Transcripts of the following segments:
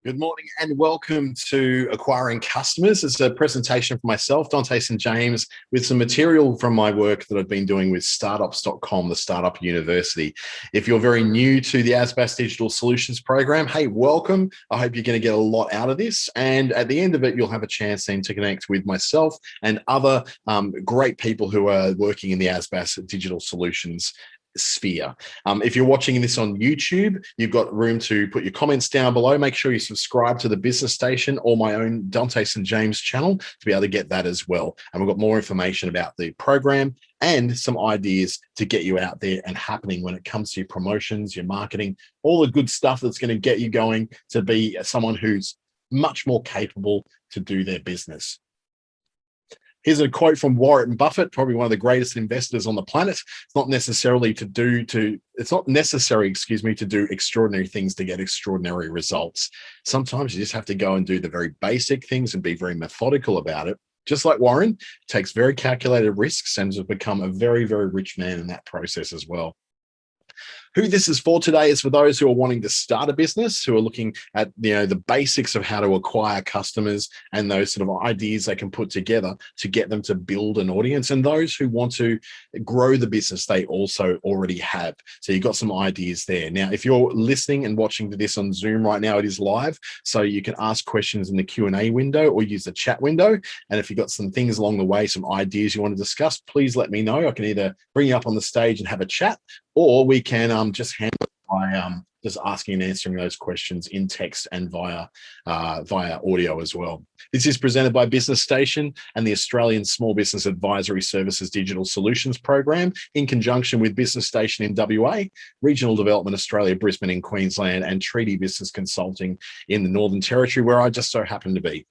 Good morning and welcome to Acquiring Customers. It's a presentation for myself, Dante St. James, with some material from my work that I've been doing with startups.com, the startup university. If you're very new to the ASBAS Digital Solutions Program, hey, welcome. I hope you're going to get a lot out of this. And at the end of it, you'll have a chance then to connect with myself and other great people who are working in the ASBAS Digital Solutions sphere. If you're watching this on YouTube, you've got room to put your comments down below. Make sure you subscribe to the Business Station or my own Dante St. James channel to be able to get that as well. And we've got more information about the program and some ideas to get you out there and happening when it comes to your promotions, your marketing, all the good stuff that's going to get you going to be someone who's much more capable to do their business. Here's a quote from Warren Buffett, probably one of the greatest investors on the planet. It's not necessary, to do extraordinary things to get extraordinary results. Sometimes you just have to go and do the very basic things and be very methodical about it. Just like Warren, takes very calculated risks and has become a very, very rich man in that process as well. Who this is for today is for those who are wanting to start a business, who are looking at the basics of how to acquire customers and those sort of ideas they can put together to get them to build an audience, and those who want to grow the business they also already have. So you've got some ideas there. Now, if you're listening and watching this on Zoom right now, it is live, so you can ask questions in the Q&A window or use the chat window. And if you've got some things along the way, some ideas you want to discuss, please let me know. I can either bring you up on the stage and have a chat, or we can just handle it by just asking and answering those questions in text and via audio as well. This is presented by Business Station and the Australian Small Business Advisory Services Digital Solutions Program in conjunction with Business Station in WA, Regional Development Australia, Brisbane in Queensland, and Treaty Business Consulting in the Northern Territory, where I just so happen to be.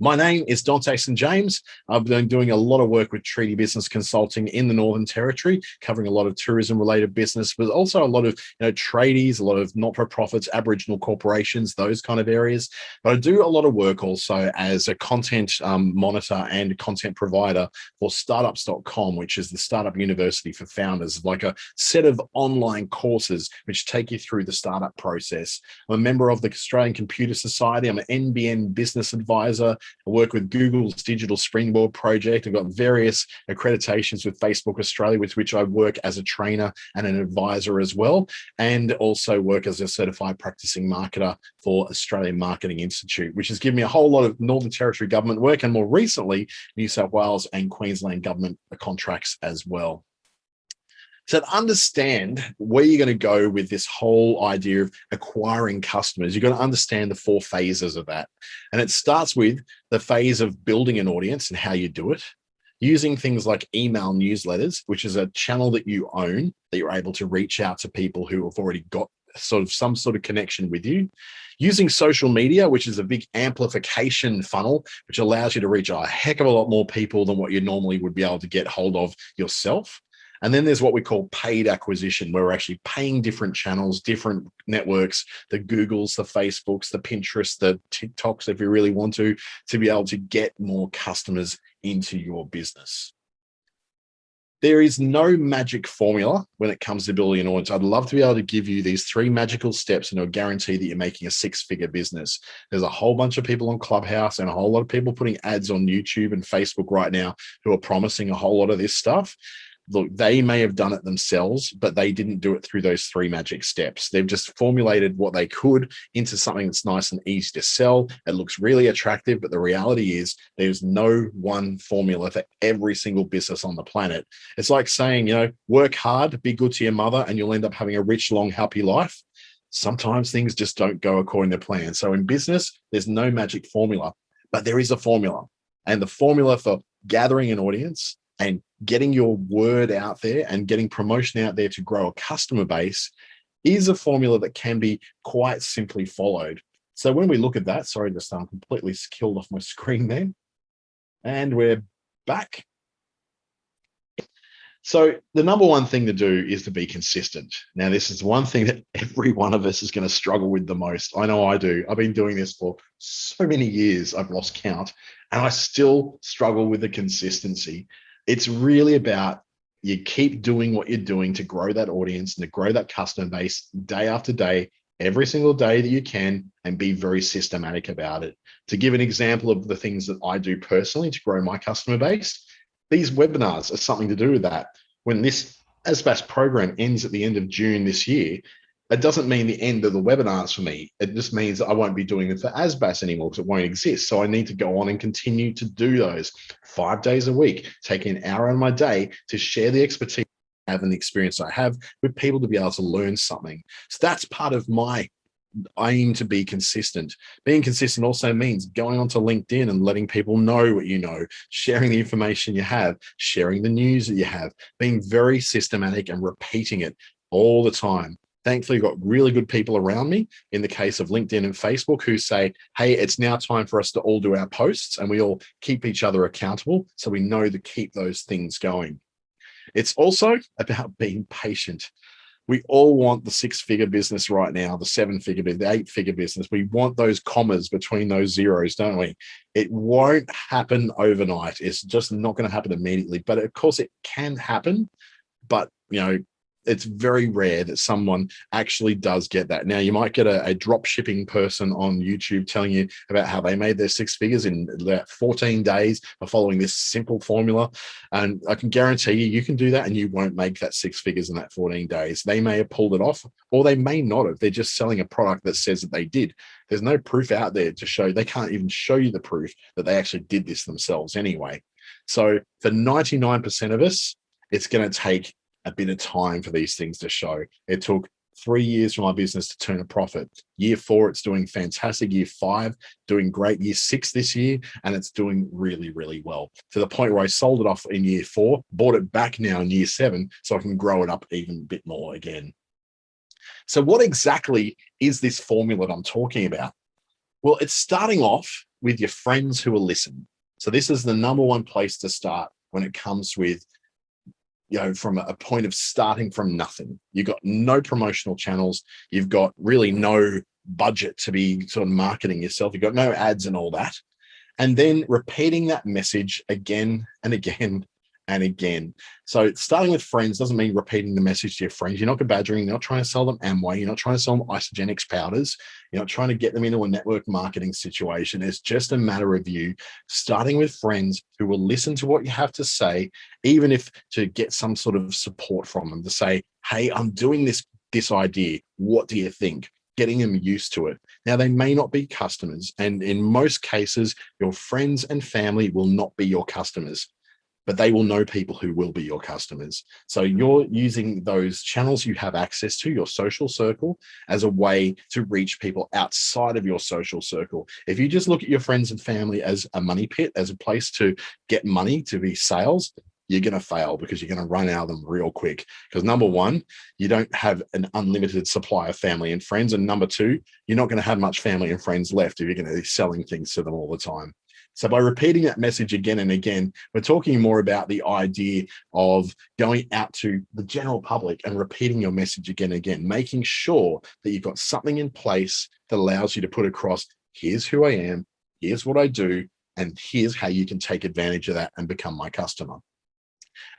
My name is Dante St. James. I've been doing a lot of work with Treaty Business Consulting in the Northern Territory, covering a lot of tourism-related business, but also a lot of tradies, a lot of not-for-profits, Aboriginal corporations, those kind of areas. But I do a lot of work also as a content monitor and content provider for startups.com, which is the startup university for founders, like a set of online courses which take you through the startup process. I'm a member of the Australian Computer Society. I'm an NBN business advisor. I work with Google's Digital Springboard project. I've got various accreditations with Facebook Australia, with which I work as a trainer and an advisor as well, and also work as a certified practicing marketer for Australian Marketing Institute, which has given me a whole lot of Northern Territory government work, and more recently, New South Wales and Queensland government contracts as well. So to understand where you're going to go with this whole idea of acquiring customers, you've got to understand the 4 phases of that. And it starts with the phase of building an audience and how you do it, using things like email newsletters, which is a channel that you own, that you're able to reach out to people who have already got some sort of connection with you, using social media, which is a big amplification funnel, which allows you to reach a heck of a lot more people than what you normally would be able to get hold of yourself. And then there's what we call paid acquisition, where we're actually paying different channels, different networks, the Googles, the Facebooks, the Pinterests, the TikToks, if you really want to be able to get more customers into your business. There is no magic formula when it comes to building an audience. I'd love to be able to give you these 3 magical steps and I'll guarantee that you're making a 6-figure business. There's a whole bunch of people on Clubhouse and a whole lot of people putting ads on YouTube and Facebook right now who are promising a whole lot of this stuff. Look, they may have done it themselves, but they didn't do it through those 3 magic steps. They've just formulated what they could into something that's nice and easy to sell. It looks really attractive, but the reality is there's no one formula for every single business on the planet. It's like saying, work hard, be good to your mother, and you'll end up having a rich, long, happy life. Sometimes things just don't go according to plan. So in business, there's no magic formula, but there is a formula. And the formula for gathering an audience and getting your word out there and getting promotion out there to grow a customer base is a formula that can be quite simply followed. So when we look at that, sorry, just completely killed off my screen there. And we're back. So the number one thing to do is to be consistent. Now, this is one thing that every one of us is going to struggle with the most. I know I do. I've been doing this for so many years, I've lost count, and I still struggle with the consistency. It's really about you keep doing what you're doing to grow that audience and to grow that customer base day after day, every single day that you can and be very systematic about it. To give an example of the things that I do personally to grow my customer base, these webinars are something to do with that. When this ASBAS program ends at the end of June this year, it doesn't mean the end of the webinars for me. It just means that I won't be doing it for ASBAS anymore because it won't exist. So I need to go on and continue to do those 5 days a week, taking an hour out of my day to share the expertise I have and the experience I have with people to be able to learn something. So that's part of my aim to be consistent. Being consistent also means going onto LinkedIn and letting people know what you know, sharing the information you have, sharing the news that you have, being very systematic and repeating it all the time. Thankfully, I've got really good people around me in the case of LinkedIn and Facebook who say, hey, it's now time for us to all do our posts, and we all keep each other accountable so we know to keep those things going. It's also about being patient. We all want the 6-figure business right now, the 7-figure business, the 8-figure business. We want those commas between those zeros, don't we? It won't happen overnight. It's just not going to happen immediately. But of course, it can happen. But, it's very rare that someone actually does get that. Now, you might get a drop shipping person on YouTube telling you about how they made their 6 figures in 14 days by following this simple formula. And I can guarantee you can do that and you won't make that 6 figures in that 14 days. They may have pulled it off or they may not have. They're just selling a product that says that they did. There's no proof out there to show. They can't even show you the proof that they actually did this themselves anyway. So for 99% of us, it's going to take a bit of time for these things to show. It took 3 years for my business to turn a profit. Year 4, it's doing fantastic. Year 5, doing great. Year 6 this year, and it's doing really, really well. To the point where I sold it off in year 4, bought it back now in year 7, so I can grow it up even a bit more again. So what exactly is this formula that I'm talking about? Well, it's starting off with your friends who will listen. So this is the number one place to start when it comes with from a point of starting from nothing. You've got no promotional channels. You've got really no budget to be sort of marketing yourself. You've got no ads and all that. And then repeating that message again and again and again. So starting with friends doesn't mean repeating the message to your friends. You're not badgering. You're not trying to sell them Amway. You're not trying to sell them Isogenics powders. You're not trying to get them into a network marketing situation. It's just a matter of you starting with friends who will listen to what you have to say, even if to get some sort of support from them to say, hey, I'm doing this idea. What do you think? Getting them used to it. Now, they may not be customers. And in most cases, your friends and family will not be your customers, but they will know people who will be your customers. So you're using those channels you have access to, your social circle, as a way to reach people outside of your social circle. If you just look at your friends and family as a money pit, as a place to get money, to be sales, you're going to fail because you're going to run out of them real quick. Because number one, you don't have an unlimited supply of family and friends. And number two, you're not going to have much family and friends left if you're going to be selling things to them all the time. So by repeating that message again and again, we're talking more about the idea of going out to the general public and repeating your message again and again, making sure that you've got something in place that allows you to put across, here's who I am, here's what I do, and here's how you can take advantage of that and become my customer.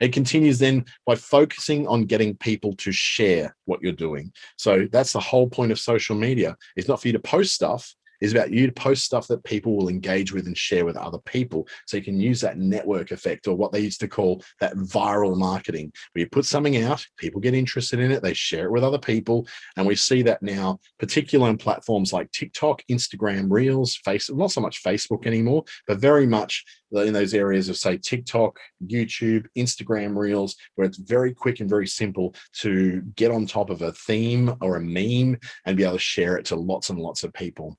It continues then by focusing on getting people to share what you're doing. So that's the whole point of social media. It's not for you to post stuff. It's about you to post stuff that people will engage with and share with other people. So you can use that network effect, or what they used to call that viral marketing, where you put something out, people get interested in it, they share it with other people. And we see that now, particularly on platforms like TikTok, Instagram, Reels, Facebook, not so much Facebook anymore, but very much in those areas of, say, TikTok, YouTube, Instagram Reels, where it's very quick and very simple to get on top of a theme or a meme and be able to share it to lots and lots of people.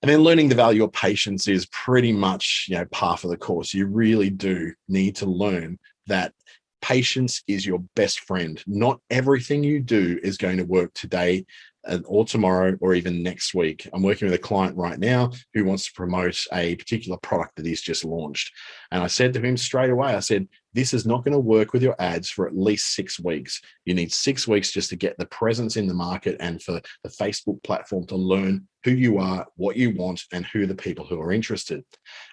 And then learning the value of patience is pretty much, par of the course. You really do need to learn that patience is your best friend. Not everything you do is going to work today or tomorrow or even next week. I'm working with a client right now who wants to promote a particular product that he's just launched. And I said to him straight away, I said, this is not going to work with your ads for at least 6 weeks. You need 6 weeks just to get the presence in the market and for the Facebook platform to learn who you are, what you want, and who are the people who are interested.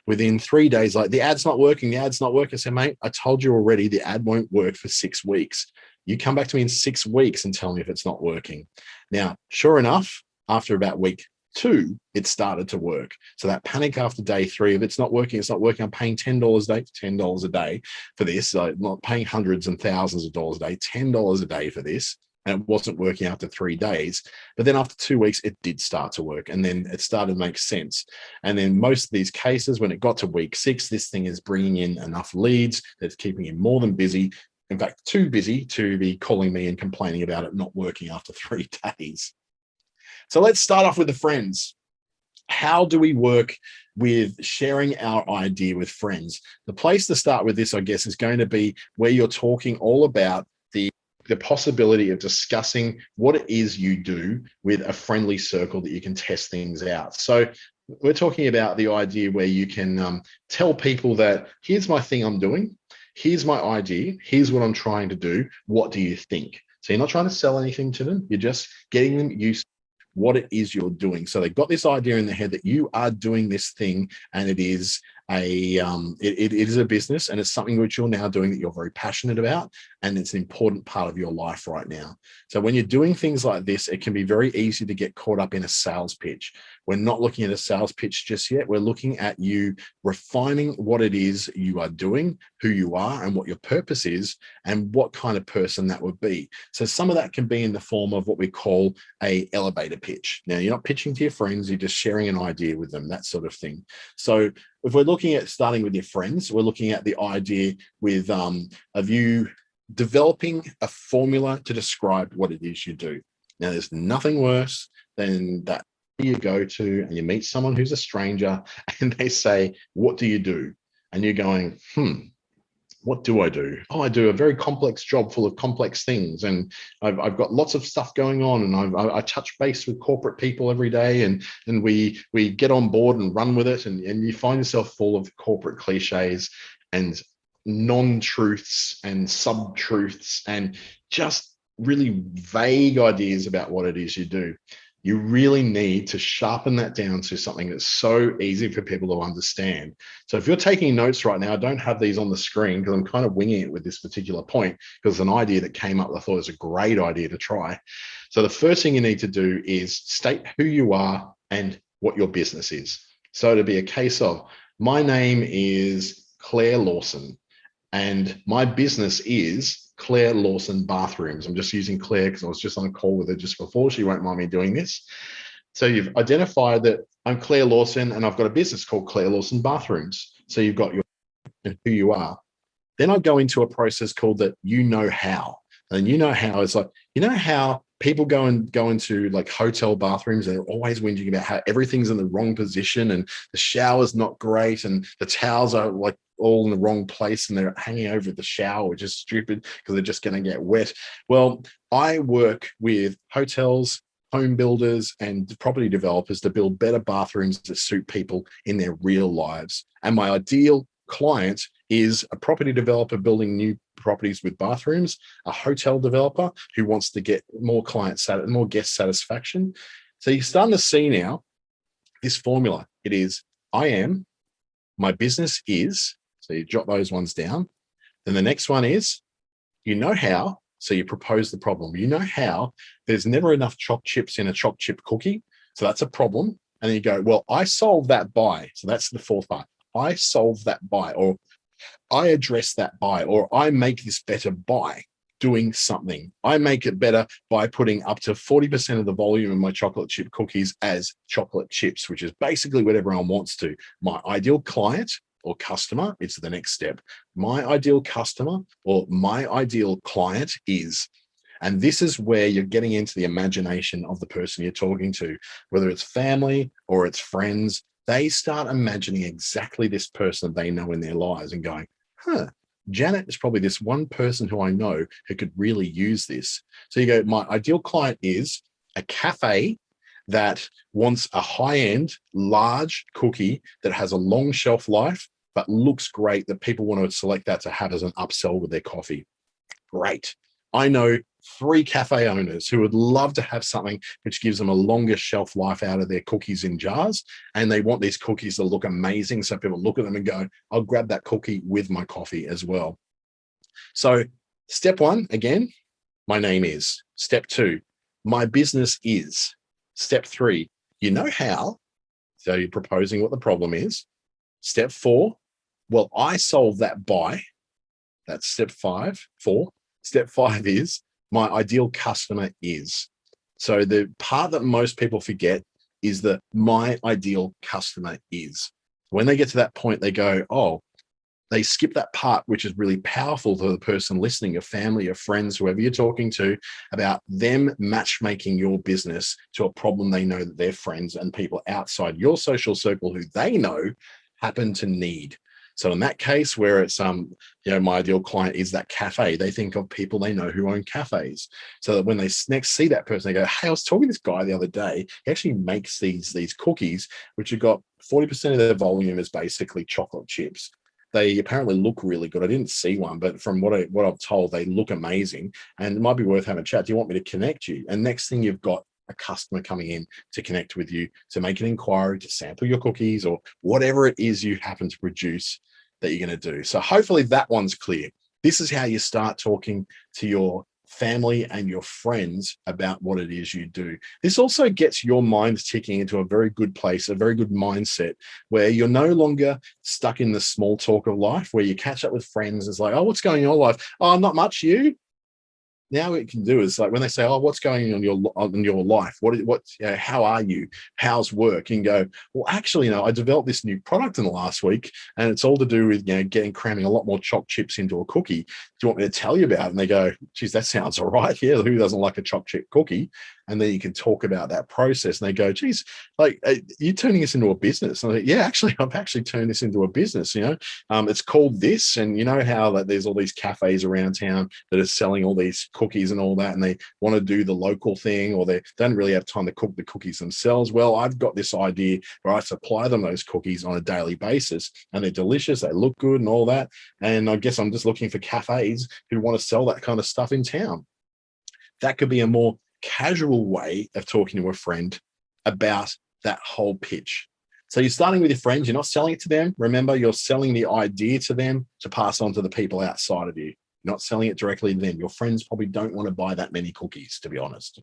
Within 3 days, like, the ad's not working, I said, mate, I told you already the ad won't work for 6 weeks. You come back to me in 6 weeks and tell me if it's not working. Now, sure enough, after about week 2, it started to work. So that panic after day 3 of it's not working, I'm paying $10 a day, $10 a day for this. So I'm not paying hundreds and thousands of dollars a day, $10 a day for this. And it wasn't working after 3 days. But then after 2 weeks, it did start to work. And then it started to make sense. And then most of these cases, when it got to week 6, this thing is bringing in enough leads that's keeping him more than busy. In fact, too busy to be calling me and complaining about it not working after 3 days. So let's start off with the friends. How do we work with sharing our idea with friends? The place to start with this, I guess, is going to be where you're talking all about the possibility of discussing what it is you do with a friendly circle that you can test things out. So we're talking about the idea where you can tell people that here's my thing I'm doing, here's my idea, here's what I'm trying to do, what do you think? So you're not trying to sell anything to them, you're just getting them used to what it is you're doing. So they've got this idea in their head that you are doing this thing, and it is it is a business, and it's something which you're now doing that you're very passionate about, and it's an important part of your life right now. So when you're doing things like this, it can be very easy to get caught up in a sales pitch. We're not looking at a sales pitch just yet. We're looking at you refining what it is you are doing, who you are, and what your purpose is, and what kind of person that would be. So some of that can be in the form of what we call a elevator pitch. Now, you're not pitching to your friends, you're just sharing an idea with them, that sort of thing. So if we're looking at starting with your friends, we're looking at the idea with of you developing a formula to describe what it is you do. Now, there's nothing worse than that you go to and you meet someone who's a stranger and they say, "What do you do?" And you're going, what do I do? Oh, I do a very complex job full of complex things. And I've got lots of stuff going on, and I touch base with corporate people every day, and we get on board and run with it. And you find yourself full of corporate cliches and non-truths and sub-truths and just really vague ideas about what it is you do. You really need to sharpen that down to something that's so easy for people to understand. So if you're taking notes right now, I don't have these on the screen because I'm kind of winging it with this particular point, because it's an idea that came up that I thought was a great idea to try. So the first thing you need to do is state who you are and what your business is. So it'll be a case of, my name is Claire Lawson, and my business is Claire Lawson Bathrooms. I'm just using Claire because I was just on a call with her just before. She won't mind me doing this. So you've identified that I'm Claire Lawson and I've got a business called Claire Lawson Bathrooms. So you've got your and who you are. Then I go into a process called the you know how. And you know how is like, you know how people go into like hotel bathrooms and they're always whinging about how everything's in the wrong position and the shower's not great and the towels are like all in the wrong place and they're hanging over the shower, which is stupid because they're just going to get wet. Well, I work with hotels, home builders, and property developers to build better bathrooms that suit people in their real lives. And my ideal client is a property developer building new properties with bathrooms, a hotel developer who wants to get more more guest satisfaction. So you're starting to see now this formula. It is, I am, my business is, so you jot those ones down. Then the next one is, you know how, so you propose the problem. You know how there's never enough chopped chips in a chopped chip cookie, so that's a problem. And then you go, well, I solve that by, so that's the fourth part. I solve that by, or I address that by, or I make this better by doing something. I make it better by putting up to 40% of the volume of my chocolate chip cookies as chocolate chips, which is basically what everyone wants to. My ideal client or customer is the next step. My ideal customer or my ideal client is, and this is where you're getting into the imagination of the person you're talking to, whether it's family or it's friends. They start imagining exactly this person they know in their lives and going, Janet is probably this one person who I know who could really use this. So you go, my ideal client is a cafe that wants a high-end, large cookie that has a long shelf life, but looks great, that people want to select that to have as an upsell with their coffee. Great. I know 3 cafe owners who would love to have something which gives them a longer shelf life out of their cookies in jars. And they want these cookies to look amazing. So people look at them and go, I'll grab that cookie with my coffee as well. So step 1, again, my name is. Step 2, my business is. Step 3, you know how. So you're proposing what the problem is. Step 4, well, I solve that by. That's step 4. Step 5 is my ideal customer is. So the part that most people forget is the my ideal customer is. When they get to that point, they go, oh, they skip that part, which is really powerful to the person listening, your family, your friends, whoever you're talking to, about them matchmaking your business to a problem they know that their friends and people outside your social circle who they know happen to need. So in that case, where it's my ideal client is that cafe, they think of people they know who own cafes. So that when they next see that person, they go, hey, I was talking to this guy the other day. He actually makes these cookies, which have got 40% of their volume is basically chocolate chips. They apparently look really good. I didn't see one, but from what I've told, they look amazing. And it might be worth having a chat. Do you want me to connect you? And next thing, you've got a customer coming in to connect with you, to make an inquiry, to sample your cookies or whatever it is you happen to produce that you're going to do. So hopefully that one's clear. This is how you start talking to your family and your friends about what it is you do. This also gets your mind ticking into a very good place, a very good mindset, where you're no longer stuck in the small talk of life, where you catch up with friends. It's like, oh, what's going on in your life? Oh, not much, you? Now what you can do is, like, when they say, oh, what's going on in your life? How are you? How's work? You can go, well, actually, I developed this new product in the last week, and it's all to do with, cramming a lot more choc chips into a cookie. Do you want me to tell you about it? And they go, geez, that sounds all right. Yeah, who doesn't like a choc chip cookie? And then you can talk about that process. And they go, geez, you're turning this into a business. And I'm like, yeah, actually, I've actually turned this into a business. It's called this. And you know how that there's all these cafes around town that are selling all these cookies and all that, and they want to do the local thing, or they don't really have time to cook the cookies themselves. Well, I've got this idea where I supply them those cookies on a daily basis, and they're delicious, they look good and all that. And I guess I'm just looking for cafes who want to sell that kind of stuff in town. That could be a more casual way of talking to a friend about that whole pitch. So you're starting with your friends, you're not selling it to them. Remember, you're selling the idea to them to pass on to the people outside of you. You're not selling it directly to them. Your friends probably don't want to buy that many cookies, to be honest.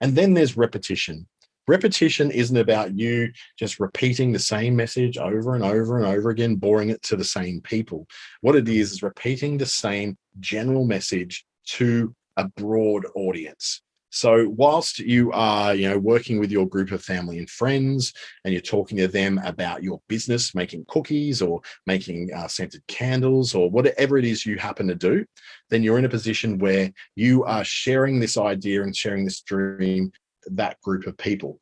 And then there's repetition. Repetition isn't about you just repeating the same message over and over and over again, boring it to the same people. What it is repeating the same general message to a broad audience. So whilst you are, working with your group of family and friends, and you're talking to them about your business, making cookies or making scented candles or whatever it is you happen to do, then you're in a position where you are sharing this idea and sharing this dream with that group of people.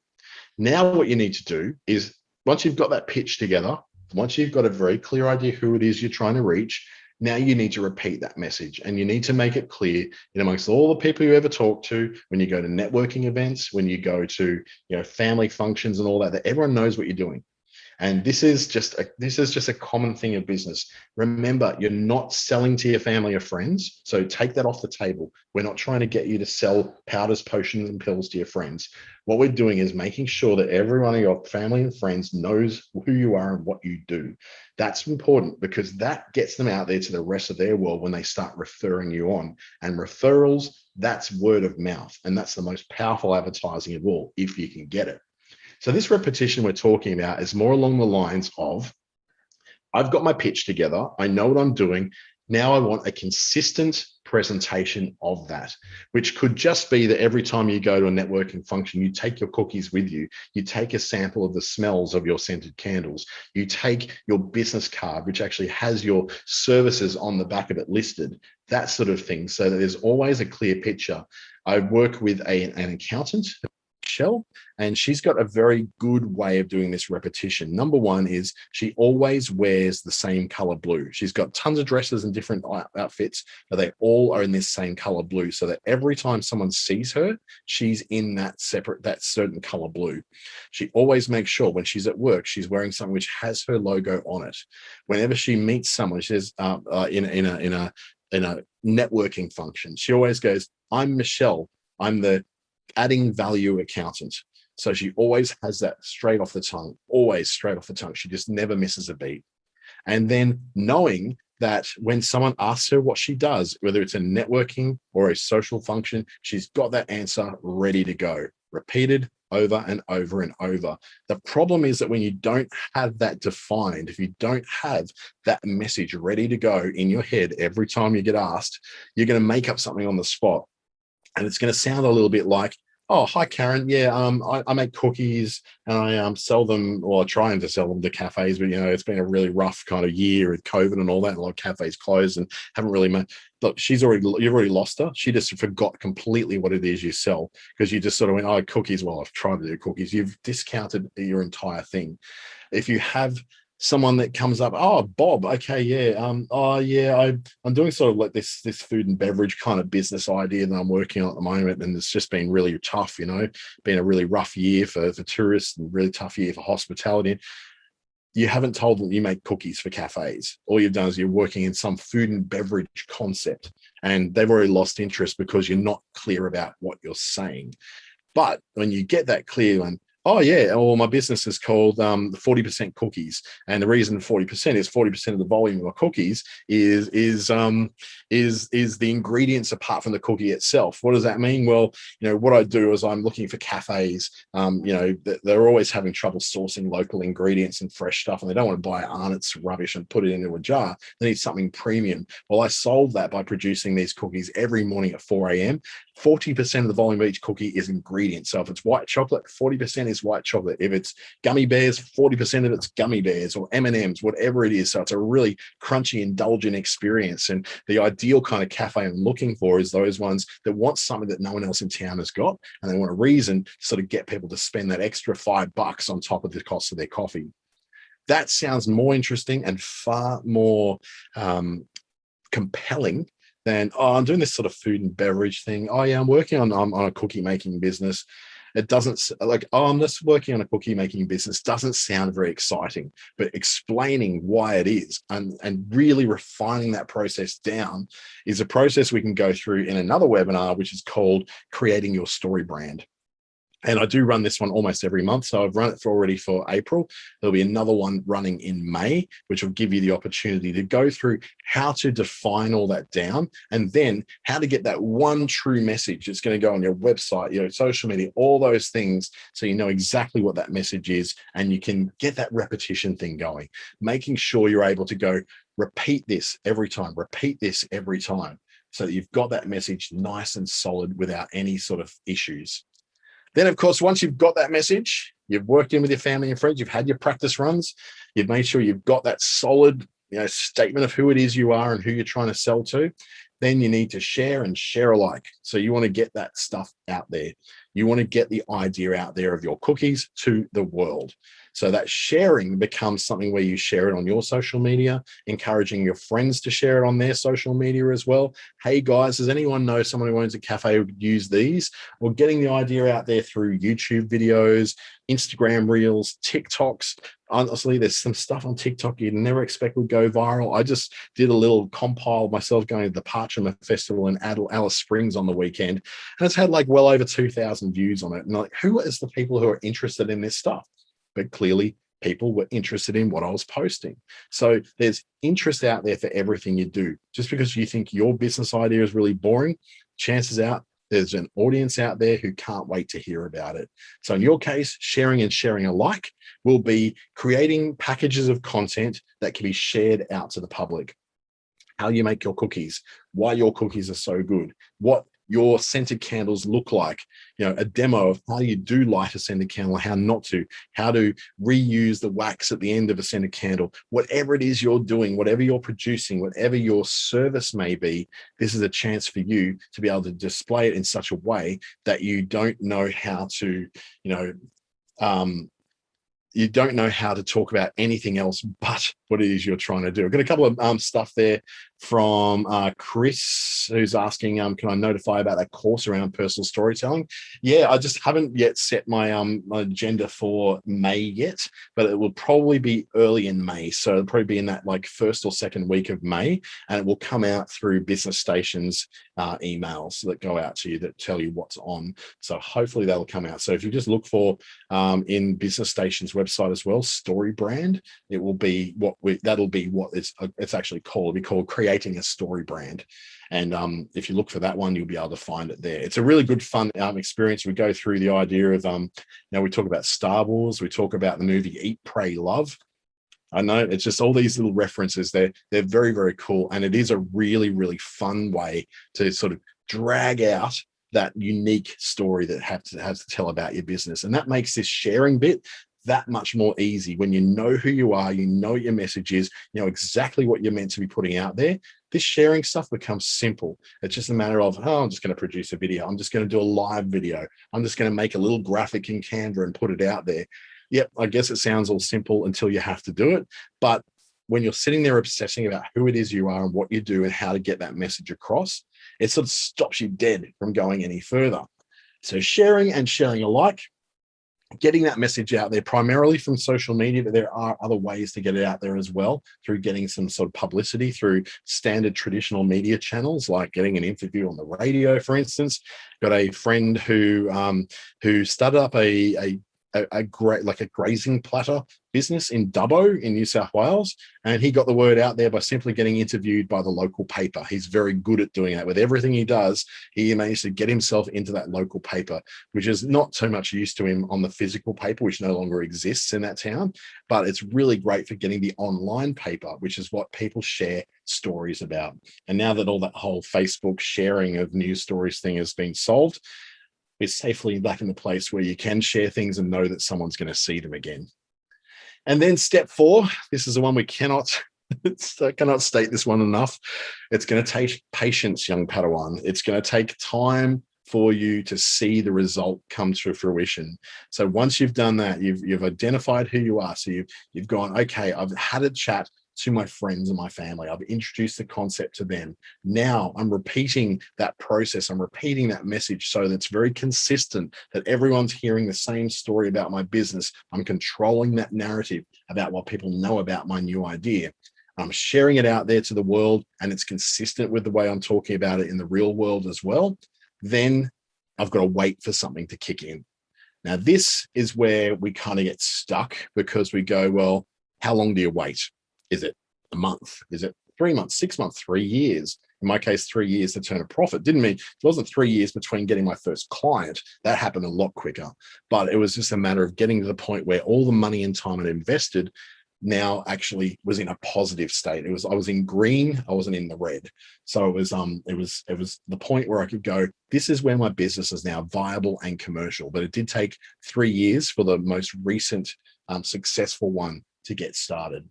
Now, what you need to do is, once you've got that pitch together, once you've got a very clear idea who it is you're trying to reach, now you need to repeat that message, and you need to make it clear amongst all the people you ever talk to, when you go to networking events, when you go to family functions and all that everyone knows what you're doing. And this is just a common thing of business. Remember, you're not selling to your family or friends, so take that off the table. We're not trying to get you to sell powders, potions, and pills to your friends. What we're doing is making sure that everyone in your family and friends knows who you are and what you do. That's important, because that gets them out there to the rest of their world when they start referring you on. And referrals, that's word of mouth, and that's the most powerful advertising of all, if you can get it. So this repetition we're talking about is more along the lines of, I've got my pitch together, I know what I'm doing, now I want a consistent presentation of that, which could just be that every time you go to a networking function, you take your cookies with you, you take a sample of the smells of your scented candles, you take your business card, which actually has your services on the back of it listed, that sort of thing, so that there's always a clear picture. I work with an accountant, Michelle, and she's got a very good way of doing this repetition. Number one is she always wears the same color blue. She's got tons of dresses and different outfits, but they all are in this same color blue, so that every time someone sees her, she's in that certain color blue. She always makes sure when she's at work, she's wearing something which has her logo on it. Whenever she meets someone, she says in a networking function, she always goes, I'm Michelle, I'm the adding value accountant. So she always has that straight off the tongue, always straight off the tongue. She just never misses a beat. And then knowing that when someone asks her what she does, whether it's a networking or a social function, she's got that answer ready to go, repeated over and over and over. The problem is that when you don't have that defined, if you don't have that message ready to go in your head every time you get asked, you're going to make up something on the spot. And it's going to sound a little bit like, oh, hi, Karen. Yeah, I make cookies and I sell them, or trying to sell them to cafes. But, it's been a really rough kind of year with COVID and all that. A lot of cafes closed and haven't really made. Look, you've already lost her. She just forgot completely what it is you sell, because you just sort of went, oh, cookies. Well, I've tried to do cookies. You've discounted your entire thing. If you have someone that comes up, oh, Bob, okay, yeah, oh yeah, I'm doing sort of like this food and beverage kind of business idea that I'm working on at the moment, and it's just been really tough, been a really rough year for tourists and really tough year for hospitality. You haven't told them you make cookies for cafes. All you've done is you're working in some food and beverage concept, and they've already lost interest because you're not clear about what you're saying. But when you get that clear, and oh yeah, well, my business is called 40% cookies, and the reason 40% is 40% of the volume of my cookies is the ingredients apart from the cookie itself. What does that mean? Well, what I do is I'm looking for cafes. They're always having trouble sourcing local ingredients and fresh stuff, and they don't want to buy Arnott's rubbish and put it into a jar. They need something premium. Well, I solve that by producing these cookies every morning at 4 a.m. 40% of the volume of each cookie is ingredients. So if it's white chocolate, 40% is white chocolate. If it's gummy bears, 40% of it's gummy bears, or M&Ms, whatever it is. So it's a really crunchy, indulgent experience. And the ideal kind of cafe I'm looking for is those ones that want something that no one else in town has got, and they want a reason to sort of get people to spend that extra $5 on top of the cost of their coffee. That sounds more interesting and far more compelling than, oh, I'm doing this sort of food and beverage thing. Oh yeah, I'm working on a cookie making business. It doesn't, like, oh, I'm just working on a cookie making business, doesn't sound very exciting. But explaining why it is, and really refining that process down, is a process we can go through in another webinar, which is called Creating Your Story Brand. And I do run this one almost every month. So I've run it already for April. There'll be another one running in May, which will give you the opportunity to go through how to define all that down, and then how to get that one true message. It's going to go on your website, social media, all those things. So you know exactly what that message is, and you can get that repetition thing going, making sure you're able to go, repeat this every time, so that you've got that message nice and solid without any sort of issues. Then, of course, once you've got that message, you've worked in with your family and friends, you've had your practice runs, you've made sure you've got that solid statement of who it is you are and who you're trying to sell to, then you need to share and share alike. So you want to get that stuff out there. You want to get the idea out there of your cookies to the world. So that sharing becomes something where you share it on your social media, encouraging your friends to share it on their social media as well. Hey guys, does anyone know someone who owns a cafe who could use these? Or getting the idea out there through YouTube videos, Instagram Reels, TikToks. Honestly, there's some stuff on TikTok you'd never expect would go viral. I just did a little compile of myself going to the Parchment Festival in Alice Springs on the weekend, and it's had like well over 2,000 views on it. And like, who is the people who are interested in this stuff? But clearly people were interested in what I was posting. So there's interest out there for everything you do. Just because you think your business idea is really boring, chances out there's an audience out there who can't wait to hear about it. So in your case, sharing and sharing alike will be creating packages of content that can be shared out to the public. How you make your cookies, why your cookies are so good, what your scented candles look like, a demo of how you do light a scented candle, how not to, how to reuse the wax at the end of a scented candle. Whatever it is you're doing, whatever you're producing, whatever your service may be, this is a chance for you to be able to display it in such a way that you don't know how to, you don't know how to talk about anything else but what it is you're trying to do. I've got a couple of stuff there from Chris, who's asking, can I notify about that course around personal storytelling? Yeah, I just haven't yet set my my agenda for May yet, but it will probably be early in May. So it'll probably be in that like first or second week of May, and it will come out through Business Station's emails that go out to you that tell you what's on. So hopefully that'll come out. So if you just look for in Business Station's website as well, Story Brand, it will be what that'll be what it's actually called. It'll be called creating a story brand. And if you look for that one, you'll be able to find it there. It's a really good, fun experience. We go through the idea of, we talk about Star Wars. We talk about the movie Eat, Pray, Love. I know it's just all these little references. They're very, very cool. And it is a really, really fun way to sort of drag out that unique story that has to tell about your business. And that makes this sharing bit that much more easy. When you know who you are, you know what your message is, you know exactly what you're meant to be putting out there. This sharing stuff becomes simple. It's just a matter of, I'm just going to produce a video. I'm just going to do a live video. I'm just going to make a little graphic in Canva and put it out there. Yep, I guess it sounds all simple until you have to do it. But when you're sitting there obsessing about who it is you are and what you do and how to get that message across, it sort of stops you dead from going any further. So sharing and sharing alike, getting that message out there primarily from social media, but there are other ways to get it out there as well, through getting some sort of publicity through standard traditional media channels, like getting an interview on the radio, for instance. Got a friend who started up a great, like a grazing platter business in Dubbo in New South Wales. And he got the word out there by simply getting interviewed by the local paper. He's very good at doing that. With everything he does, he managed to get himself into that local paper, which is not so much used to him on the physical paper, which no longer exists in that town, but it's really great for getting the online paper, which is what people share stories about. And now that all that whole Facebook sharing of news stories thing has been solved, it's safely back in the place where you can share things and know that someone's going to see them again. And then step 4, this is the one we cannot state this one enough. It's going to take patience, young Padawan. It's going to take time for you to see the result come to fruition. So once you've done that, you've identified who you are. So you've gone, okay, I've had a chat to my friends and my family. I've introduced the concept to them. Now I'm repeating that process. I'm repeating that message so that it's very consistent, that everyone's hearing the same story about my business. I'm controlling that narrative about what people know about my new idea. I'm sharing it out there to the world, and it's consistent with the way I'm talking about it in the real world as well. Then I've got to wait for something to kick in. Now, this is where we kind of get stuck, because we go, well, how long do you wait? Is it a month? Is it 3 months, 6 months, 3 years? In my case, 3 years to turn a profit. It wasn't 3 years between getting my first client. That happened a lot quicker. But it was just a matter of getting to the point where all the money and time I'd invested now actually was in a positive state. I was in green, I wasn't in the red. So it was the point where I could go, this is where my business is now viable and commercial. But it did take 3 years for the most recent successful one to get started.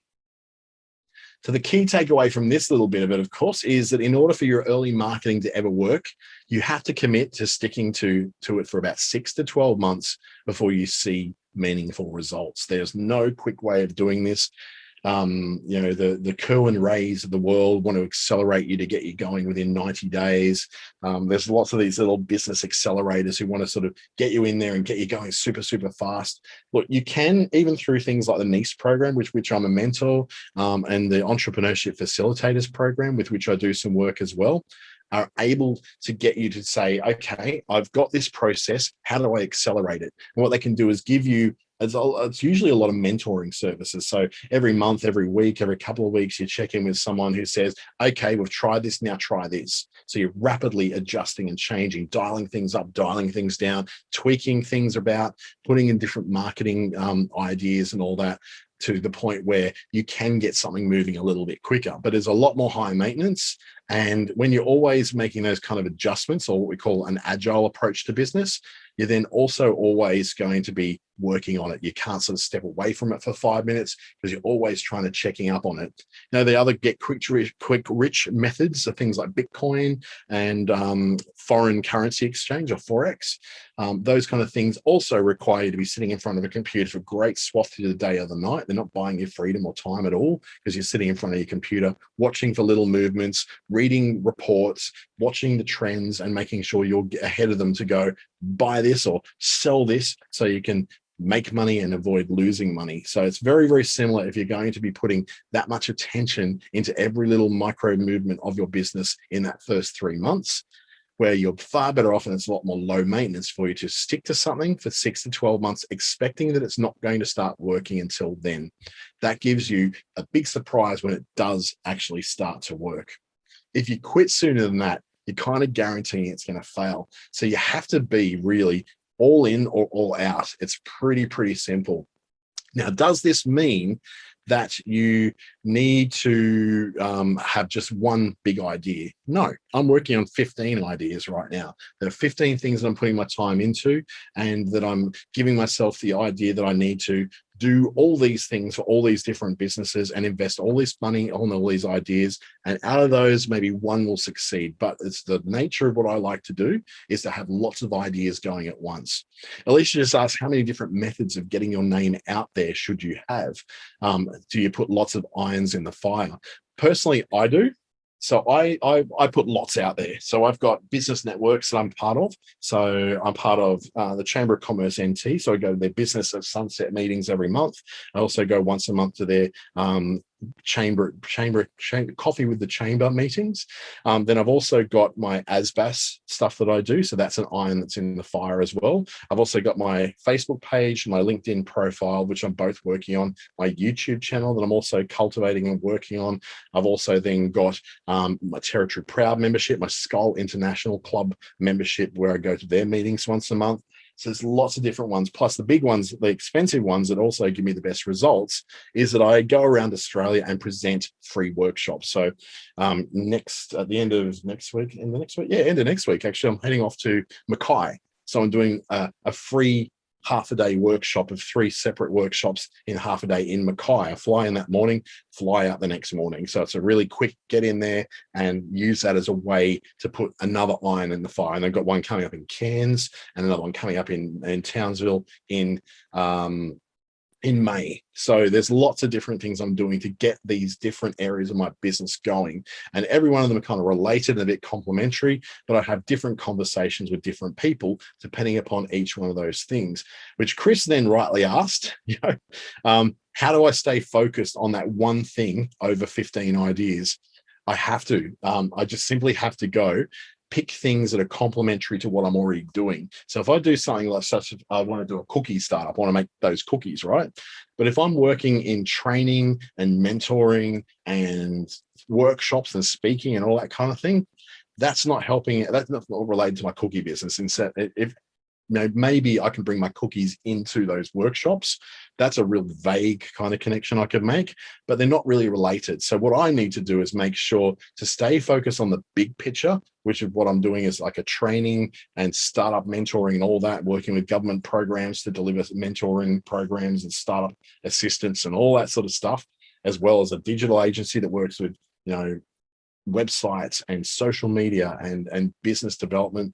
So the key takeaway from this little bit of it, of course, is that in order for your early marketing to ever work, you have to commit to sticking to it for about 6 to 12 months before you see meaningful results. There's no quick way of doing this. The Kerwin Rays of the world want to accelerate you to get you going within 90 days. There's lots of these little business accelerators who want to sort of get you in there and get you going super, super fast. Look, you can, even through things like the NICE program, which I'm a mentor, and the Entrepreneurship Facilitators program, with which I do some work as well, are able to get you to say, okay, I've got this process. How do I accelerate it? And what they can do is give you, it's usually a lot of mentoring services. So every month, every week, every couple of weeks, you check in with someone who says, okay, we've tried this, now try this. So you're rapidly adjusting and changing, dialing things up, dialing things down, tweaking things about, putting in different marketing ideas and all that, to the point where you can get something moving a little bit quicker. But there's a lot more high maintenance. And when you're always making those kind of adjustments, or what we call an agile approach to business, you're then also always going to be working on it. You can't sort of step away from it for 5 minutes, because you're always trying to checking up on it. The other get quick rich methods are things like Bitcoin and foreign currency exchange, or Forex. Those kind of things also require you to be sitting in front of a computer for great swaths of the day or the night. They're not buying your freedom or time at all, because you're sitting in front of your computer, watching for little movements, reading reports, watching the trends, and making sure you're ahead of them to go buy this or sell this, so you can make money and avoid losing money. So it's very, very similar if you're going to be putting that much attention into every little micro movement of your business in that first 3 months. where you're far better off, and it's a lot more low maintenance for you to stick to something for 6 to 12 months, expecting that it's not going to start working until then. That gives you a big surprise when it does actually start to work. If you quit sooner than that, you're kind of guaranteeing it's going to fail. So you have to be really all in or all out. It's pretty simple. Now, does this mean that you need to have just one big idea? No, I'm working on 15 ideas right now. There are 15 things that I'm putting my time into, and that I'm giving myself the idea that I need to do all these things for all these different businesses and invest all this money on all these ideas. And out of those, maybe one will succeed. But it's the nature of what I like to do, is to have lots of ideas going at once. Alicia just asked, how many different methods of getting your name out there should you have? Do you put lots of irons in the fire? Personally, I do. So I put lots out there. So I've got business networks that I'm part of. So I'm part of the Chamber of Commerce NT. So I go to their Business at Sunset meetings every month. I also go once a month to their chamber coffee with the chamber meetings. Then I've also got my ASBAS stuff that I do. So that's an iron that's in the fire as well. I've also got my Facebook page, my LinkedIn profile, which I'm both working on, my YouTube channel that I'm also cultivating and working on. I've also then got my Territory Proud membership, my Skull International Club membership, where I go to their meetings once a month. So there's lots of different ones, plus the big ones, the expensive ones that also give me the best results, is that I go around Australia and present free workshops. So at the end of next week, end of next week, actually, I'm heading off to Mackay. So I'm doing a free half-a-day workshop of 3 separate workshops in half a day in Mackay. I fly in that morning, fly out the next morning. So it's a really quick get in there and use that as a way to put another iron in the fire. And I've got one coming up in Cairns and another one coming up in Townsville in May. So there's lots of different things I'm doing to get these different areas of my business going. And every one of them are kind of related and a bit complementary, but I have different conversations with different people depending upon each one of those things, which Chris then rightly asked, how do I stay focused on that one thing over 15 ideas? I have to. I just simply have to pick things that are complementary to what I'm already doing. So if I do something like such, I want to do a cookie startup, I want to make those cookies, right? But if I'm working in training and mentoring and workshops and speaking and all that kind of thing, that's not helping. That's not related to my cookie business. Instead, if maybe I can bring my cookies into those workshops. That's a real vague kind of connection I could make, but they're not really related. So what I need to do is make sure to stay focused on the big picture, which is what I'm doing is like a training and startup mentoring and all that, working with government programs to deliver mentoring programs and startup assistance and all that sort of stuff, as well as a digital agency that works with, websites and social media and business development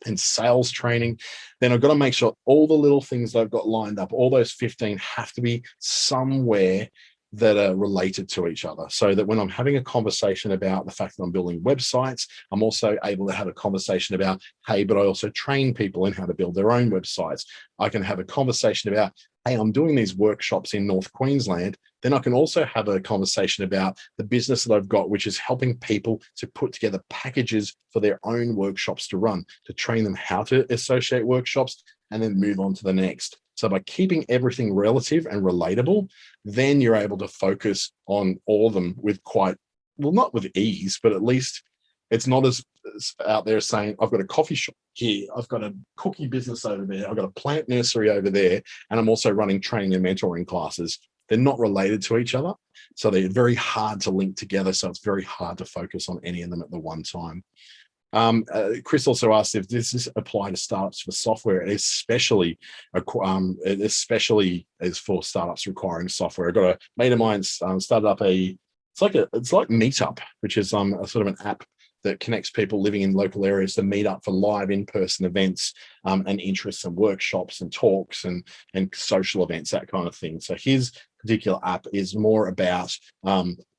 and sales training. Then I've got to make sure all the little things that I've got lined up, all those 15 have to be somewhere that are related to each other, so that when I'm having a conversation about the fact that I'm building websites, I'm also able to have a conversation about, hey, but I also train people in how to build their own websites. I can have a conversation about, hey, I'm doing these workshops in North Queensland. Then I can also have a conversation about the business that I've got, which is helping people to put together packages for their own workshops to run, to train them how to associate workshops and then move on to the next. So by keeping everything relative and relatable, then you're able to focus on all of them with not with ease, but at least it's not as out there saying, I've got a coffee shop here, I've got a cookie business over there, I've got a plant nursery over there, and I'm also running training and mentoring classes. They're not related to each other. So they're very hard to link together. So it's very hard to focus on any of them at the one time. Chris also asked if this is apply to startups for software, especially as for startups requiring software. I've got a mate of mine started up it's like Meetup, which is a sort of an app that connects people living in local areas to meet up for live in-person events and interests and workshops and talks and social events, that kind of thing. So his particular app is more about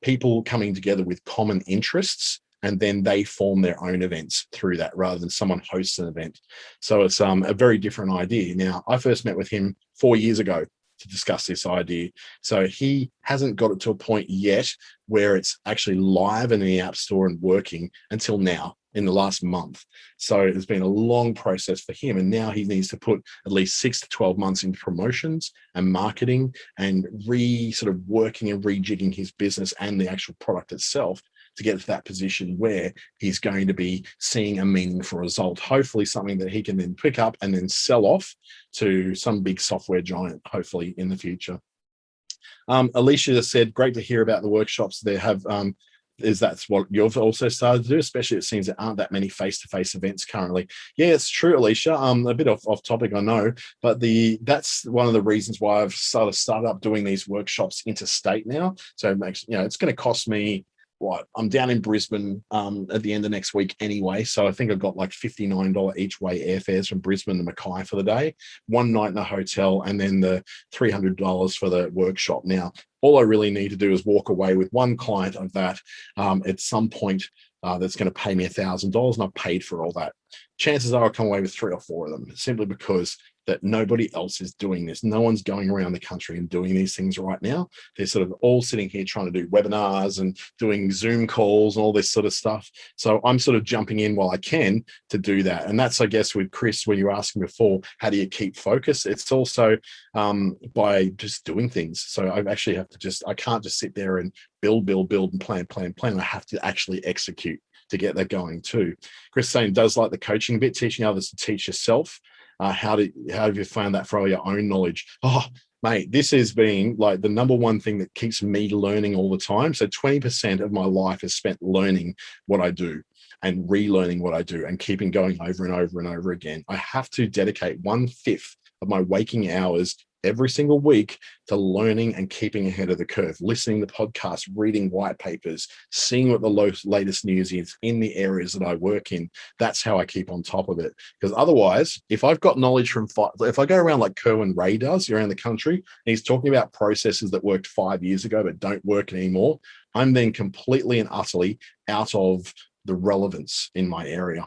people coming together with common interests, and then they form their own events through that rather than someone hosts an event. So it's a very different idea. Now, I first met with him 4 years ago to discuss this idea. So he hasn't got it to a point yet where it's actually live in the App Store and working until now. in the last month. So it's been a long process for him. And now he needs to put at least 6 to 12 months into promotions and marketing and sort of working and rejigging his business and the actual product itself to get to that position where he's going to be seeing a meaningful result, hopefully something that he can then pick up and then sell off to some big software giant, hopefully in the future. Alicia said, great to hear about the workshops there have. That's what you've also started to do, especially it seems there aren't that many face-to-face events currently. Yeah, it's true, Alicia. A bit off topic, I know, but that's one of the reasons why I've started up doing these workshops interstate now. So it makes, it's going to cost me I'm down in Brisbane at the end of next week anyway. So I think I've got like $59 each way airfares from Brisbane to Mackay for the day, one night in a hotel, and then the $300 for the workshop. Now, all I really need to do is walk away with one client of that at some point that's going to pay me $1,000, and I've paid for all that. Chances are I'll come away with 3 or 4 of them, simply because that nobody else is doing this. No one's going around the country and doing these things right now. They're sort of all sitting here trying to do webinars and doing Zoom calls and all this sort of stuff. So I'm sort of jumping in while I can to do that. And that's, I guess, with Chris, when you were asking before, how do you keep focus? It's also by just doing things. So I actually have to I can't just sit there and build and plan. I have to actually execute to get that going too. Chris saying does like the coaching bit, teaching others to teach yourself. How have you found that for all your own knowledge? Oh, mate, this has been like the number one thing that keeps me learning all the time. So 20% of my life is spent learning what I do and relearning what I do and keeping going over and over and over again. I have to dedicate 1/5 of my waking hours every single week to learning and keeping ahead of the curve, listening to podcasts, reading white papers, seeing what the latest news is in the areas that I work in. That's how I keep on top of it. Because otherwise, if I've got knowledge if I go around like Kerwin Ray does around the country, and he's talking about processes that worked 5 years ago but don't work anymore, I'm then completely and utterly out of the relevance in my area.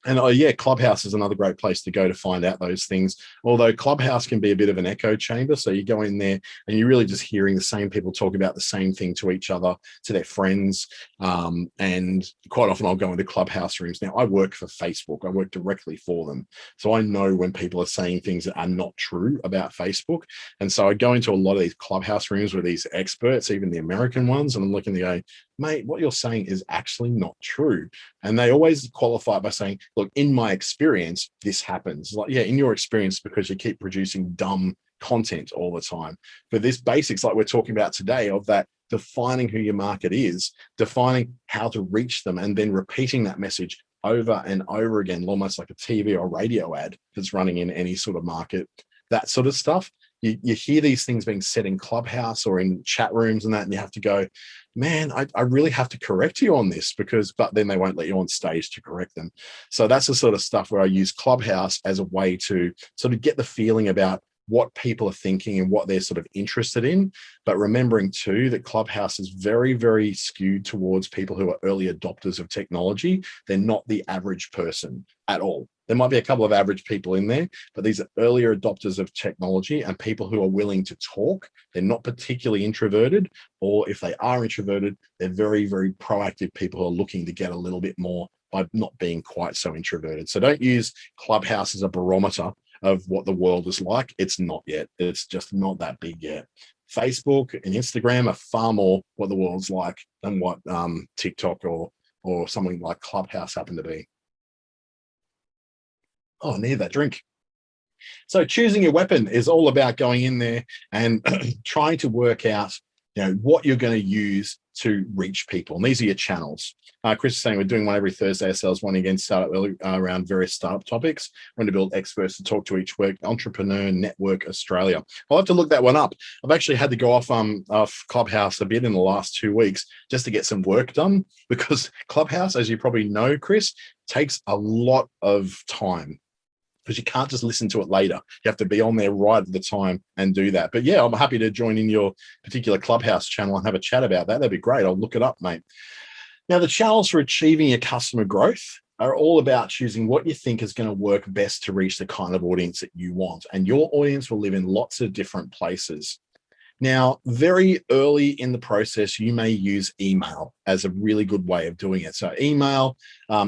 And Clubhouse is another great place to go to find out those things. Although Clubhouse can be a bit of an echo chamber. So you go in there and you're really just hearing the same people talk about the same thing to each other, to their friends. And quite often I'll go into Clubhouse rooms. Now, I work for Facebook. I work directly for them. So I know when people are saying things that are not true about Facebook. And so I go into a lot of these Clubhouse rooms with these experts, even the American ones, and I'm looking to go, mate, what you're saying is actually not true. And they always qualify by saying, look, in my experience, this happens. Like, yeah, in your experience, because you keep producing dumb content all the time. But this basics, like we're talking about today, of that defining who your market is, defining how to reach them, and then repeating that message over and over again, almost like a TV or radio ad that's running in any sort of market, that sort of stuff. You hear these things being said in Clubhouse or in chat rooms and that, and you have to go, man, I really have to correct you on this, but then they won't let you on stage to correct them. So that's the sort of stuff where I use Clubhouse as a way to sort of get the feeling about what people are thinking and what they're sort of interested in. But remembering too that Clubhouse is very, very skewed towards people who are early adopters of technology. They're not the average person at all. There might be a couple of average people in there, but these are earlier adopters of technology and people who are willing to talk. They're not particularly introverted, or if they are introverted, they're very, very proactive people who are looking to get a little bit more by not being quite so introverted. So don't use Clubhouse as a barometer of what the world is like. It's not yet. It's just not that big yet. Facebook and Instagram are far more what the world's like than what TikTok or something like Clubhouse happen to be. Oh, near that drink. So choosing your weapon is all about going in there and trying to work out, what you're going to use to reach people. And these are your channels. Chris is saying we're doing one every Thursday ourselves, one again startup around various startup topics. We're going to build experts to talk to each week. Entrepreneur Network Australia. I'll have to look that one up. I've actually had to go off Clubhouse a bit in the last 2 weeks just to get some work done, because Clubhouse, as you probably know, Chris, takes a lot of time, because you can't just listen to it later. You have to be on there right at the time and do that. But yeah, I'm happy to join in your particular Clubhouse channel and have a chat about that. That'd be great. I'll look it up, mate. Now, the channels for achieving your customer growth are all about choosing what you think is going to work best to reach the kind of audience that you want. And your audience will live in lots of different places. Now, very early in the process, you may use email as a really good way of doing it. So email,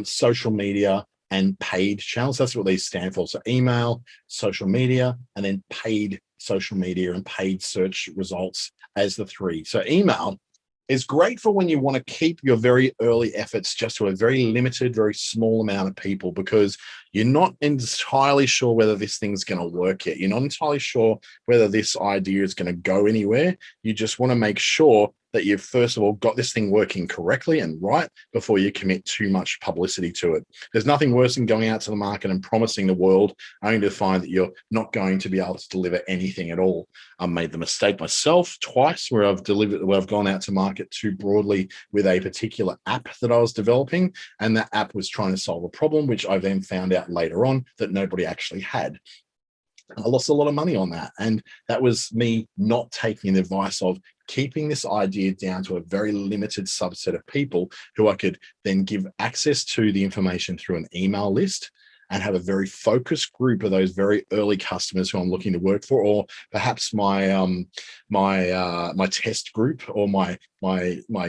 social media, and paid channels. That's what these stand for. So email, social media, and then paid social media and paid search results as the three. So email is great for when you want to keep your very early efforts just to a very limited, very small amount of people, because you're not entirely sure whether this thing's going to work yet. You're not entirely sure whether this idea is going to go anywhere. You just want to make sure that you've first of all got this thing working correctly and right before you commit too much publicity to it. There's nothing worse than going out to the market and promising the world only to find that you're not going to be able to deliver anything at all. I made the mistake myself twice where I've gone out to market too broadly with a particular app that I was developing, and that app was trying to solve a problem, which I then found out later on that nobody actually had. I lost a lot of money on that. And that was me not taking the advice of keeping this idea down to a very limited subset of people who I could then give access to the information through an email list, and have a very focused group of those very early customers who I'm looking to work for, or perhaps my my test group, or my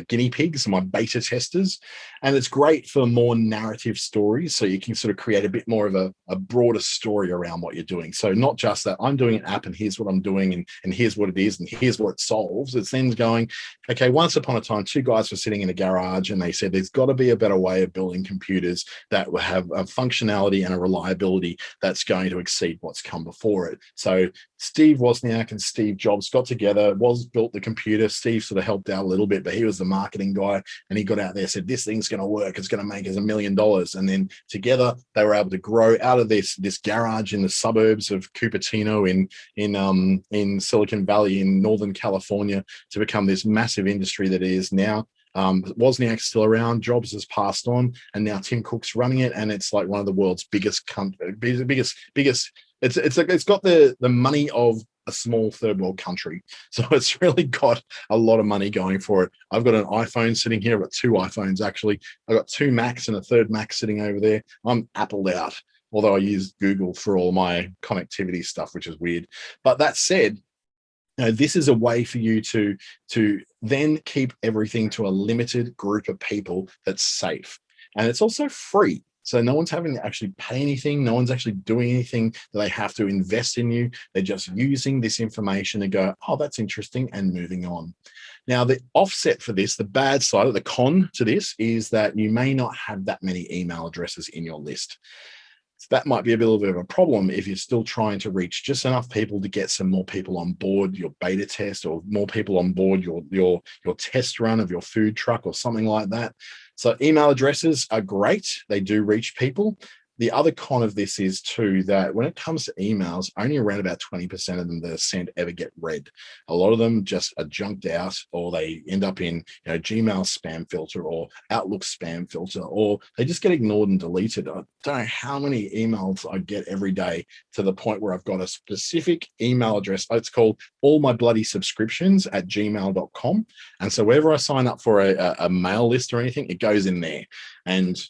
guinea pigs, my beta testers. And it's great for more narrative stories, so you can sort of create a bit more of a broader story around what you're doing. So not just that I'm doing an app and here's what I'm doing, and here's what it is and here's what it solves. It's then going, okay, once upon a time, two guys were sitting in a garage and they said there's got to be a better way of building computers that will have a functionality and a reliability that's going to exceed what's come before it. So Steve Wozniak and Steve Jobs got together, built the computer. Steve sort of helped out a little bit, but he was the marketing guy, and he got out there, said, this thing's going to work. It's going to make us $1 million. And then together they were able to grow out of this garage in the suburbs of Cupertino in Silicon Valley in Northern California to become this massive industry that it is now. Wozniak's still around, Jobs has passed on, and now Tim Cook's running it, and it's like one of the world's biggest. It's got the money of a small third world country, so it's really got a lot of money going for it. I've got an iPhone sitting here. I've got two iPhones actually. I've got two Macs and a third Mac sitting over there. I'm Appled out, although I use Google for all my connectivity stuff, which is weird. But that said, this is a way for you to then keep everything to a limited group of people that's safe. And it's also free. So no one's having to actually pay anything. No one's actually doing anything that they have to invest in you. They're just using this information and go, oh, that's interesting, and moving on. Now, the offset for this, the bad side, the con to this, is that you may not have that many email addresses in your list. So that might be a little bit of a problem if you're still trying to reach just enough people to get some more people on board your beta test, or more people on board your test run of your food truck or something like that. So email addresses are great. They do reach people. The other con of this is too that when it comes to emails, only around about 20% of them that are sent ever get read. A lot of them just are junked out, or they end up in Gmail spam filter or Outlook spam filter, or they just get ignored and deleted. I don't know how many emails I get every day, to the point where I've got a specific email address. It's called all my bloody subscriptions at gmail.com. And so whenever I sign up for a mail list or anything, it goes in there. And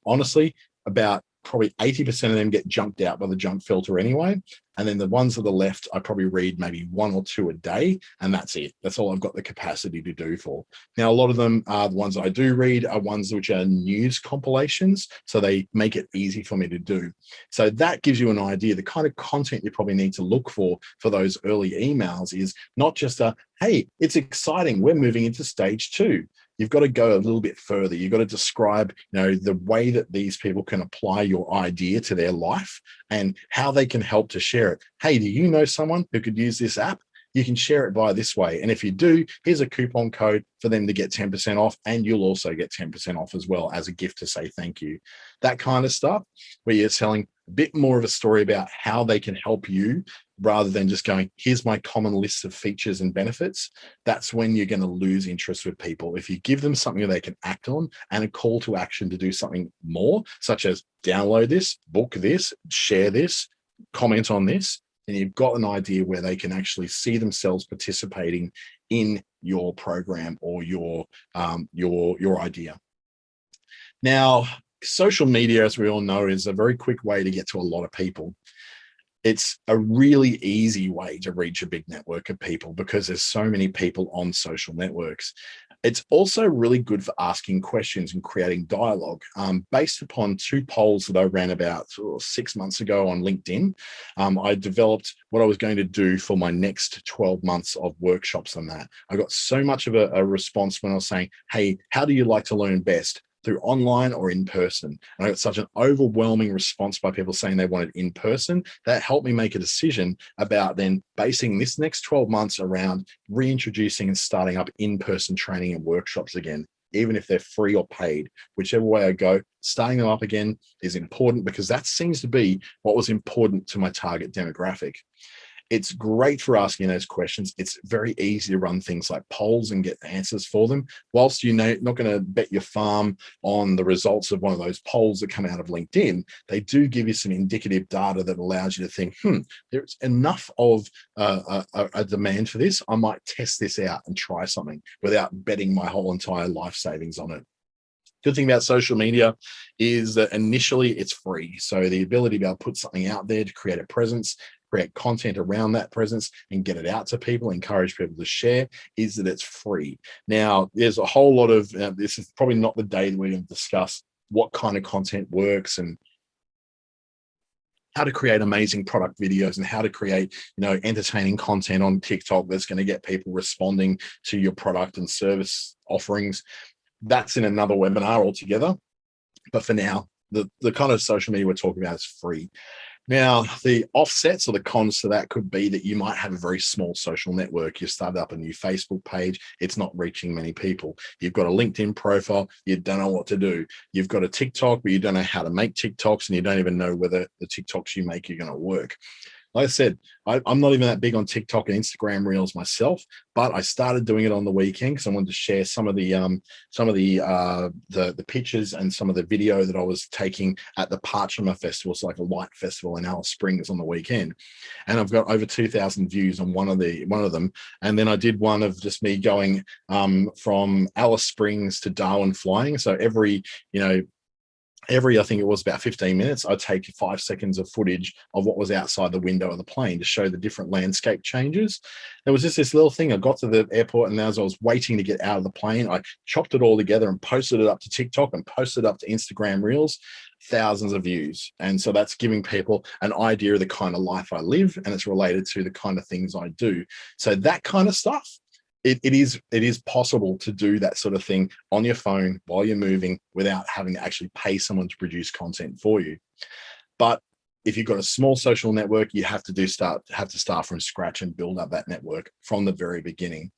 honestly, about probably 80% of them get junked out by the junk filter anyway. And then the ones that are left, I probably read maybe one or two a day, and that's it. That's all I've got the capacity to do for. Now, a lot of them are the ones I do read are ones which are news compilations, so they make it easy for me to do. So that gives you an idea. The kind of content you probably need to look for those early emails is not just hey, it's exciting, we're moving into stage 2. You've got to go a little bit further. You've got to describe, the way that these people can apply your idea to their life and how they can help to share it. Hey, do you know someone who could use this app? You can share it by this way. And if you do, here's a coupon code for them to get 10% off, and you'll also get 10% off as well as a gift to say thank you. That kind of stuff, where you're telling a bit more of a story about how they can help you, rather than just going, here's my common list of features and benefits. That's when you're going to lose interest with people. If you give them something that they can act on, and a call to action to do something more, such as download this, book this, share this, comment on this, then you've got an idea where they can actually see themselves participating in your program or your idea. Now, social media, as we all know, is a very quick way to get to a lot of people. It's a really easy way to reach a big network of people because there's so many people on social networks. It's also really good for asking questions and creating dialogue. Based upon two polls that I ran about 6 months ago on LinkedIn, I developed what I was going to do for my next 12 months of workshops on that. I got so much of a response when I was saying, hey, how do you like to learn best? Through online or in person. And I got such an overwhelming response by people saying they wanted in person. That helped me make a decision about then basing this next 12 months around reintroducing and starting up in-person training and workshops again, even if they're free or paid. Whichever way I go, starting them up again is important because that seems to be what was important to my target demographic. It's great for asking those questions. It's very easy to run things like polls and get answers for them. Whilst you're not going to bet your farm on the results of one of those polls that come out of LinkedIn, they do give you some indicative data that allows you to think, there's enough of a demand for this. I might test this out and try something without betting my whole entire life savings on it. Good thing about social media is that initially it's free. So the ability to be able to put something out there to create a presence, create content around that presence and get it out to people, encourage people to share, is that it's free. Now, there's a whole lot of, this is probably not the day that we're going to discuss what kind of content works and how to create amazing product videos and how to create, entertaining content on TikTok that's going to get people responding to your product and service offerings. That's in another webinar altogether. But for now, the kind of social media we're talking about is free. Now, the offsets or the cons to that could be that you might have a very small social network. You've started up a new Facebook page. It's not reaching many people. You've got a LinkedIn profile. You don't know what to do. You've got a TikTok, but you don't know how to make TikToks, and you don't even know whether the TikToks you make are going to work. Like I said, I'm not even that big on TikTok and Instagram Reels myself, but I started doing it on the weekend because I wanted to share some of the pictures and some of the video that I was taking at the Parchama Festival. It's like a light festival in Alice Springs on the weekend, and I've got over 2,000 views on one of them. And then I did one of just me going from Alice Springs to Darwin flying. So every I think it was about 15 minutes, I'd take 5 seconds of footage of what was outside the window of the plane to show the different landscape changes. There was just this little thing. I got to the airport, and as I was waiting to get out of the plane, I chopped it all together and posted it up to TikTok and posted it up to Instagram Reels, thousands of views. And so that's giving people an idea of the kind of life I live, and it's related to the kind of things I do. So that kind of stuff, it is possible to do that sort of thing on your phone while you're moving without having to actually pay someone to produce content for you. But if you've got a small social network, you have to start from scratch and build up that network from the very beginning.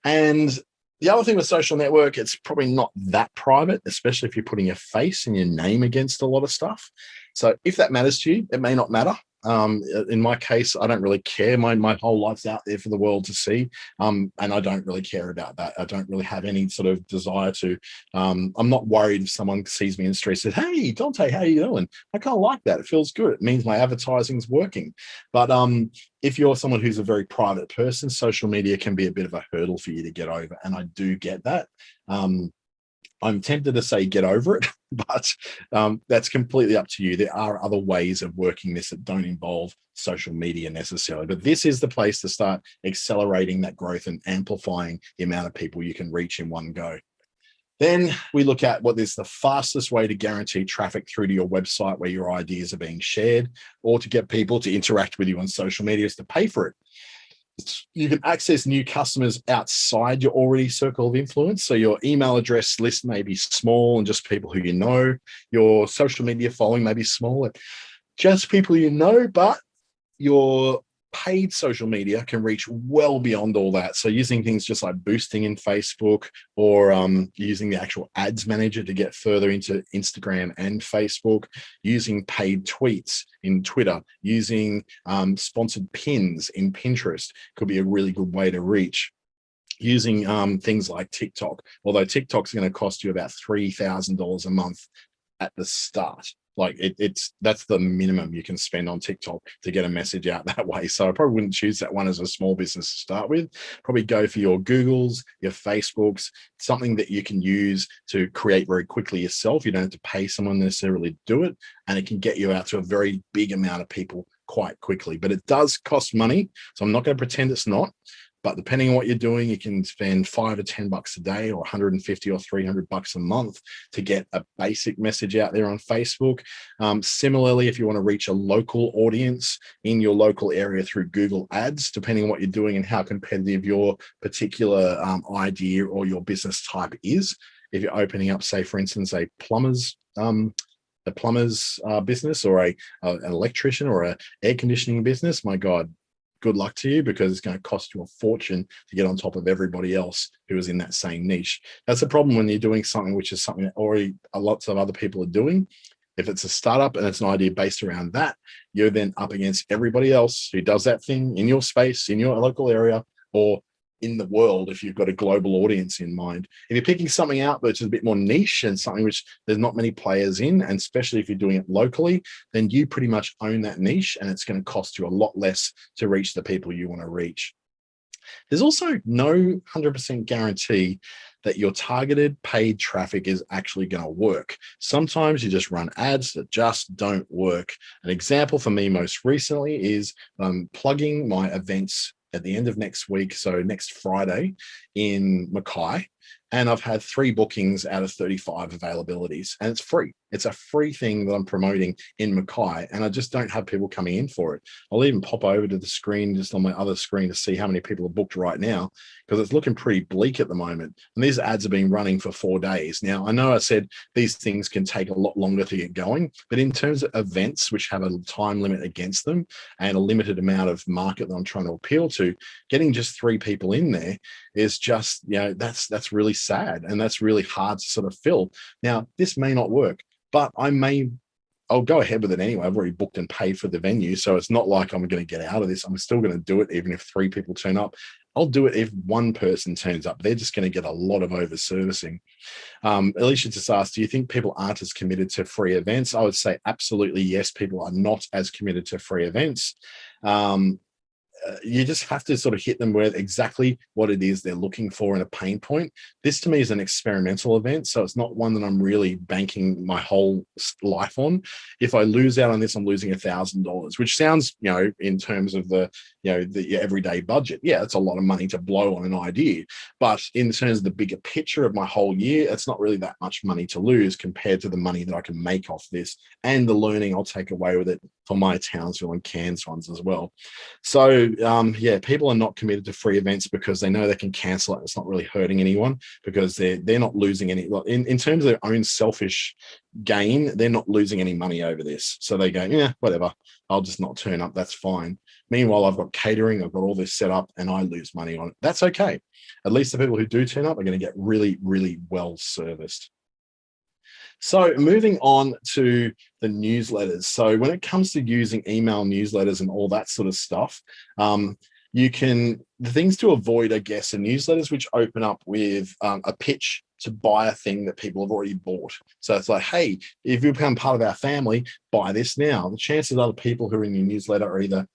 And the other thing with social network, it's probably not that private, especially if you're putting your face and your name against a lot of stuff. So if that matters to you, it may not matter. In my case, I don't really care. My whole life's out there for the world to see. And I don't really care about that. I don't really have any sort of desire to, I'm not worried if someone sees me in the street and says, hey, Dante, how you doing? I kind of like that. It feels good. It means my advertising's working. But if you're someone who's a very private person, social media can be a bit of a hurdle for you to get over. And I do get that. I'm tempted to say get over it, but that's completely up to you. There are other ways of working this that don't involve social media necessarily, but this is the place to start accelerating that growth and amplifying the amount of people you can reach in one go. Then we look at what is the fastest way to guarantee traffic through to your website where your ideas are being shared, or to get people to interact with you on social media is to pay for it. You can access new customers outside your already circle of influence. So your email address list may be small and just people who you know. Your social media following may be small and just people you know, but your paid social media can reach well beyond all that. So using things just like boosting in Facebook, or using the actual ads manager to get further into Instagram and Facebook, using paid tweets in Twitter, using sponsored pins in Pinterest could be a really good way to reach. Using things like TikTok, although TikTok's going to cost you about $3,000 a month at the start. Like that's the minimum you can spend on TikTok to get a message out that way. So I probably wouldn't choose that one as a small business to start with. Probably go for your Googles, your Facebooks, something that you can use to create very quickly yourself. You don't have to pay someone necessarily to do it, and it can get you out to a very big amount of people quite quickly, but it does cost money. So I'm not going to pretend it's not. But depending on what you're doing, you can spend $5 to $10 a day, or 150 or $300 a month to get a basic message out there on Facebook. Similarly, if you want to reach a local audience in your local area through Google Ads, depending on what you're doing and how competitive your particular idea or your business type is. If you're opening up, say, for instance, a plumber's business, or an electrician, or an air conditioning business, my God, good luck to you, because it's going to cost you a fortune to get on top of everybody else who is in that same niche. That's the problem when you're doing something which is something that already lots of other people are doing. If it's a startup and it's an idea based around that, you're then up against everybody else who does that thing in your space, in your local area, or in the world, if you've got a global audience in mind. If you're picking something out which is a bit more niche and something which there's not many players in, and especially if you're doing it locally, then you pretty much own that niche, and it's going to cost you a lot less to reach the people you want to reach. There's also no 100% guarantee that your targeted paid traffic is actually going to work. Sometimes you just run ads that just don't work. An example for me most recently is plugging my events at the end of next week, so next Friday in Mackay, and I've had 3 bookings out of 35 availabilities, and it's free. It's a free thing that I'm promoting in Mackay, and I just don't have people coming in for it. I'll even pop over to the screen, just on my other screen, to see how many people are booked right now, because it's looking pretty bleak at the moment. And these ads have been running for 4 days. Now, I know I said these things can take a lot longer to get going, but in terms of events which have a time limit against them and a limited amount of market that I'm trying to appeal to, getting just 3 people in there is just, that's really sad, and that's really hard to sort of fill. Now, this may not work, but I'll go ahead with it anyway. I've already booked and paid for the venue, so it's not like I'm going to get out of this. I'm still going to do it even if 3 people turn up. I'll do it if 1 person turns up. They're just going to get a lot of over servicing. Alicia just asked, do you think people aren't as committed to free events? I would say absolutely yes. People are not as committed to free events. You just have to sort of hit them with exactly what it is they're looking for in a pain point. This to me is an experimental event, so it's not one that I'm really banking my whole life on. If I lose out on this, I'm losing $1,000, which sounds, in terms of the everyday budget, yeah, it's a lot of money to blow on an idea. But in terms of the bigger picture of my whole year, it's not really that much money to lose compared to the money that I can make off this, and the learning I'll take away with it for my Townsville and Cairns ones as well. So people are not committed to free events because they know they can cancel it. It's not really hurting anyone, because they're not losing any. Well, in terms of their own selfish gain, they're not losing any money over this. So they go, yeah, whatever, I'll just not turn up. That's fine. Meanwhile, I've got catering, I've got all this set up, and I lose money on it. That's okay. At least the people who do turn up are going to get really, really well serviced. So moving on to the newsletters. So when it comes to using email newsletters and all that sort of stuff, the things to avoid, I guess, are newsletters which open up with a pitch to buy a thing that people have already bought. So it's like, hey, if you become part of our family, buy this now. The chances are the people who are in your newsletter are either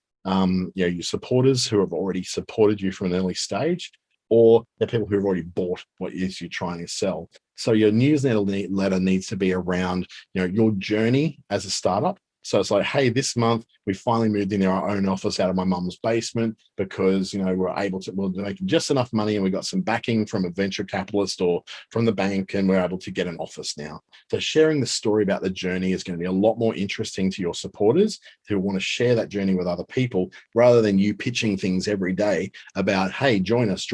your supporters who have already supported you from an early stage, or the people who have already bought what it is you're trying to sell. So your newsletter needs to be around, your journey as a startup. So it's like, hey, this month we finally moved into our own office out of my mum's basement because, we're making just enough money, and we got some backing from a venture capitalist or from the bank, and we're able to get an office now. So sharing the story about the journey is going to be a lot more interesting to your supporters who want to share that journey with other people, rather than you pitching things every day about, hey, join us,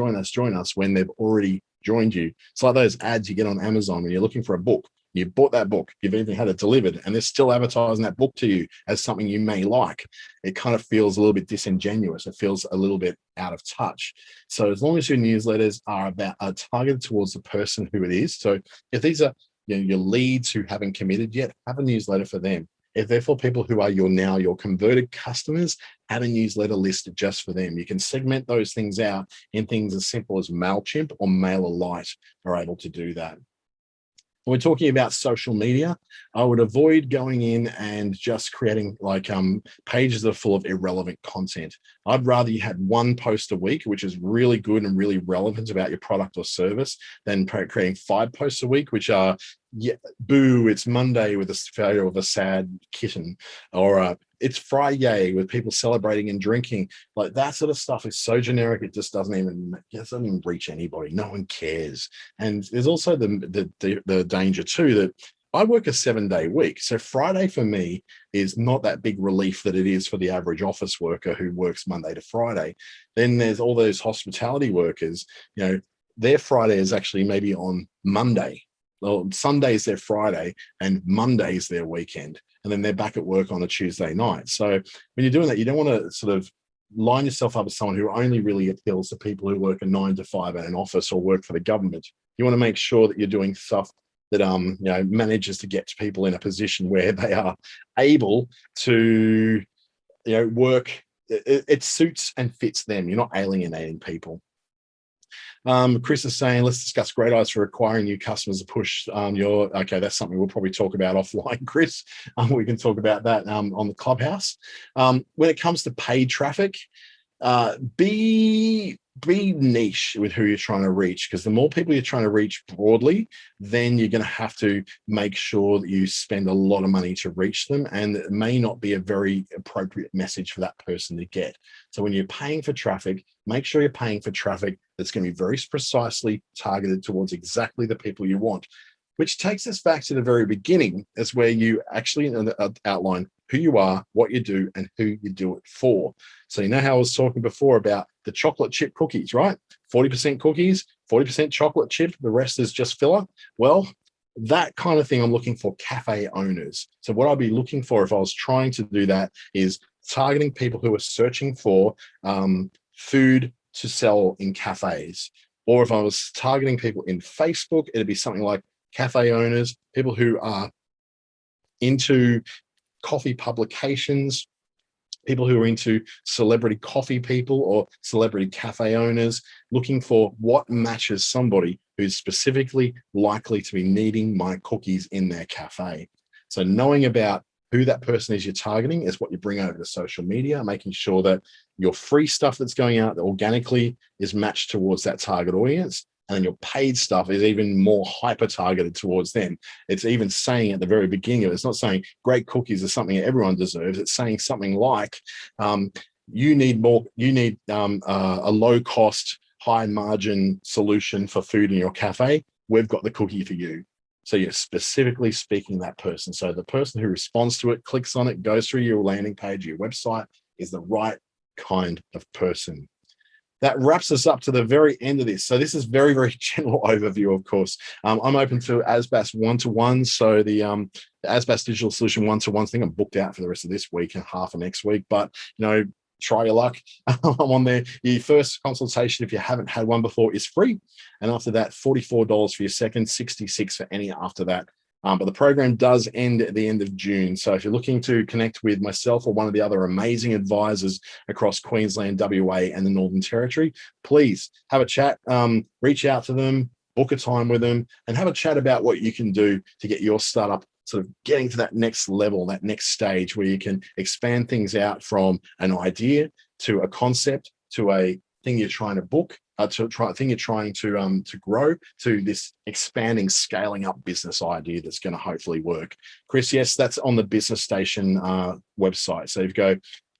when they've already joined you. It's like those ads you get on Amazon when you're looking for a book. You bought that book, you've even had it delivered, and they're still advertising that book to you as something you may like. It kind of feels a little bit disingenuous. It feels a little bit out of touch. So as long as your newsletters are targeted towards the person who it is. So if these are your leads who haven't committed yet, have a newsletter for them. If they're for people who are your converted customers, have a newsletter list just for them. You can segment those things out in things as simple as MailChimp or MailerLite are able to do that. When we're talking about social media, I would avoid going in and just creating pages that are full of irrelevant content. I'd rather you had 1 post a week, which is really good and really relevant about your product or service, than creating 5 posts a week, which are, boo, it's Monday with a photo of a sad kitten, or it's Friday with people celebrating and drinking. Like that sort of stuff is so generic, it just doesn't even reach anybody. No one cares. And there's also the danger too that I work a 7-day week. So Friday for me is not that big relief that it is for the average office worker who works Monday to Friday. Then there's all those hospitality workers, their Friday is actually maybe on Monday. Well, Sunday is their Friday and Monday is their weekend. And then they're back at work on a Tuesday night. So when you're doing that, you don't want to sort of line yourself up as someone who only really appeals to people who work a 9 to 5 at an office or work for the government. You want to make sure that you're doing stuff that manages to get to people in a position where they are able to work. It suits and fits them. You're not alienating people. Chris is saying, let's discuss great ideas for acquiring new customers to push okay, that's something we'll probably talk about offline, Chris. We can talk about that on the Clubhouse. When it comes to paid traffic, be niche with who you're trying to reach, because the more people you're trying to reach broadly, then you're going to have to make sure that you spend a lot of money to reach them, and it may not be a very appropriate message for that person to get. So when you're paying for traffic, make sure you're paying for traffic that's going to be very precisely targeted towards exactly the people you want, which takes us back to the very beginning, as where you actually outline who you are, what you do, and who you do it for. So how I was talking before about the chocolate chip cookies, right? 40% cookies, 40% chocolate chip, the rest is just filler. Well, that kind of thing I'm looking for cafe owners. So what I'd be looking for if I was trying to do that is targeting people who are searching for food to sell in cafes. Or if I was targeting people in Facebook, it'd be something like cafe owners, people who are into coffee publications, people who are into celebrity coffee people or celebrity cafe owners, looking for what matches somebody who's specifically likely to be needing my cookies in their cafe. So knowing about who that person is you're targeting is what you bring over to social media, making sure that your free stuff that's going out organically is matched towards that target audience. And then your paid stuff is even more hyper targeted towards them. It's even saying at the very beginning of it, it's not saying great cookies are something that everyone deserves. It's saying something like, you need a low cost, high margin solution for food in your cafe. We've got the cookie for you. So you're specifically speaking that person. So the person who responds to it, clicks on it, goes through your landing page, your website, is the right kind of person. That wraps us up to the very end of this. So this is very, very general overview, of course. I'm open to ASBAS one-to-ones. So the ASBAS Digital Solution one-to-ones thing, I'm booked out for the rest of this week and half of next week. But, try your luck. I'm on there. Your first consultation, if you haven't had one before, is free. And after that, $44 for your second, $66 for any after that. But the program does end at the end of June. So if you're looking to connect with myself or one of the other amazing advisors across Queensland, WA, and the Northern Territory, please have a chat, reach out to them, book a time with them, and have a chat about what you can do to get your startup sort of getting to that next level, that next stage where you can expand things out from an idea to a concept to a thing you're trying to book, thing you're trying to grow, to this expanding, scaling up business idea that's going to hopefully work. Chris, yes, that's on the Business Station website. So if you go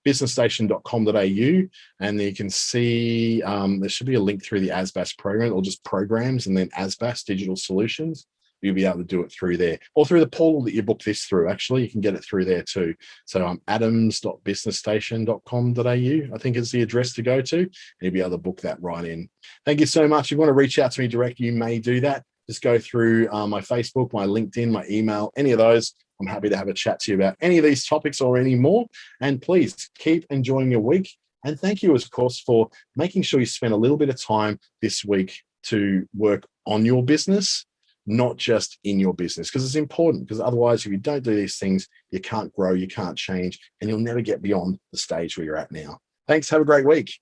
businessstation.com.au, and there you can see there should be a link through the ASBAS program, or just programs, and then ASBAS Digital Solutions. You'll be able to do it through there, or through the portal that you booked this through. Actually, you can get it through there too. So adams.businessstation.com.au, I think is the address to go to, and you'll be able to book that right in. Thank you so much. If you want to reach out to me directly, you may do that. Just go through my Facebook, my LinkedIn, my email, any of those. I'm happy to have a chat to you about any of these topics or any more. And please keep enjoying your week. And thank you, of course, for making sure you spend a little bit of time this week to work on your business, not just in your business, because it's important. Because otherwise, if you don't do these things, you can't grow, you can't change, and you'll never get beyond the stage where you're at now. Thanks. Have a great week.